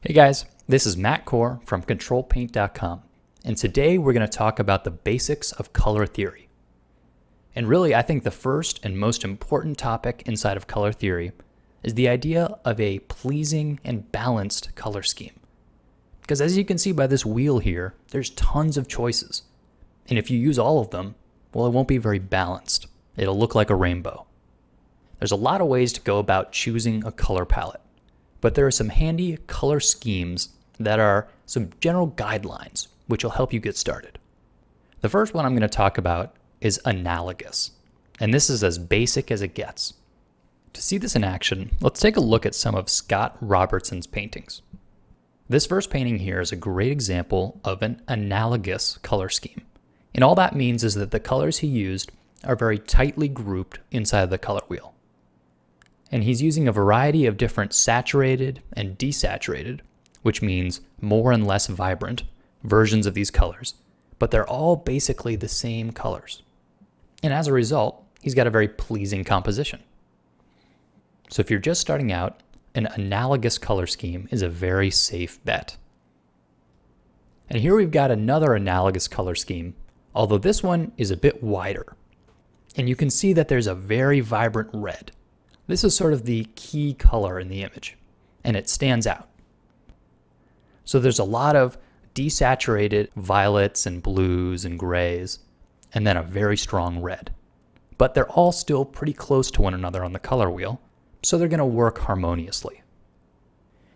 Hey guys, this is Matt Core from Ctrl+Paint.com, and today we're going to talk about the basics of color theory. And really, I think the first and most important topic inside of color theory is the idea of a pleasing and balanced color scheme. Because as you can see by this wheel here, there's tons of choices. And if you use all of them, well, it won't be very balanced. It'll look like a rainbow. There's a lot of ways to go about choosing a color palette. But there are some handy color schemes that are some general guidelines, which will help you get started. The first one I'm going to talk about is analogous, and this is as basic as it gets. To see this in action, let's take a look at some of Scott Robertson's paintings. This first painting here is a great example of an analogous color scheme. And all that means is that the colors he used are very tightly grouped inside the color wheel. And he's using a variety of different saturated and desaturated, which means more and less vibrant, versions of these colors, but they're all basically the same colors. And as a result, he's got a very pleasing composition. So if you're just starting out, an analogous color scheme is a very safe bet. And here we've got another analogous color scheme, although this one is a bit wider. And you can see that there's a very vibrant red. This is sort of the key color in the image, and it stands out. So there's a lot of desaturated violets and blues and grays, and then a very strong red. But they're all still pretty close to one another on the color wheel, so they're going to work harmoniously.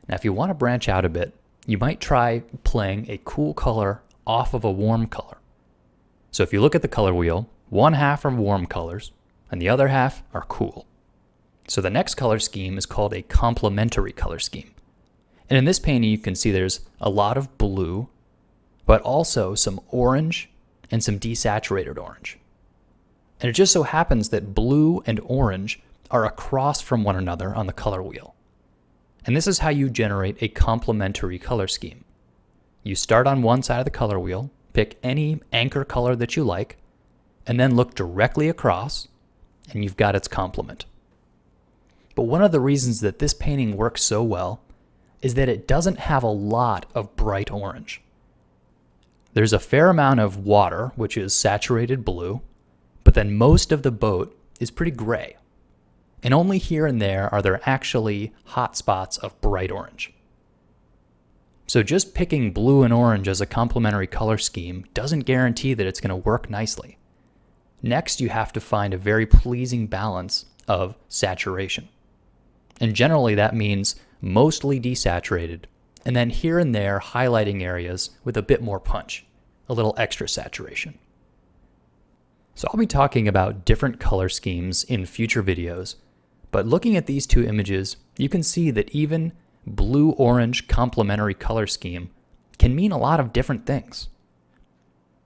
Now, if you want to branch out a bit, you might try playing a cool color off of a warm color. So if you look at the color wheel, one half are warm colors, and the other half are cool. So the next color scheme is called a complementary color scheme. And in this painting, you can see there's a lot of blue, but also some orange and some desaturated orange. And it just so happens that blue and orange are across from one another on the color wheel. And this is how you generate a complementary color scheme. You start on one side of the color wheel, pick any anchor color that you like, and then look directly across, and you've got its complement. But one of the reasons that this painting works so well is that it doesn't have a lot of bright orange. There's a fair amount of water, which is saturated blue, but then most of the boat is pretty gray. And only here and there are there actually hot spots of bright orange. So just picking blue and orange as a complementary color scheme doesn't guarantee that it's going to work nicely. Next, you have to find a very pleasing balance of saturation. And generally that means mostly desaturated, and then here and there highlighting areas with a bit more punch, a little extra saturation. So I'll be talking about different color schemes in future videos, but looking at these two images, you can see that even blue-orange complementary color scheme can mean a lot of different things.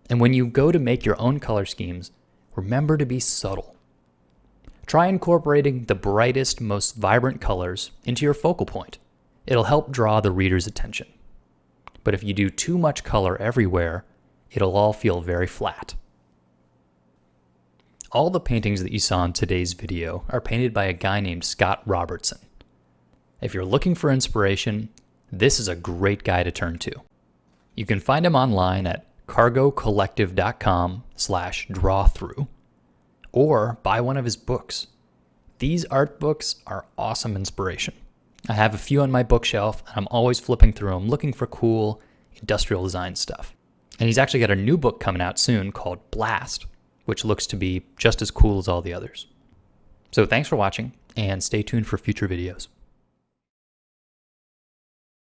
And when you go to make your own color schemes, remember to be subtle. Try incorporating the brightest, most vibrant colors into your focal point. It'll help draw the reader's attention. But if you do too much color everywhere, it'll all feel very flat. All the paintings that you saw in today's video are painted by a guy named Scott Robertson. If you're looking for inspiration, this is a great guy to turn to. You can find him online at cargocollective.com/drawthrough. Or buy one of his books. These art books are awesome inspiration. I have a few on my bookshelf, and I'm always flipping through them looking for cool industrial design stuff. And he's actually got a new book coming out soon called Blast, which looks to be just as cool as all the others. So thanks for watching, and stay tuned for future videos.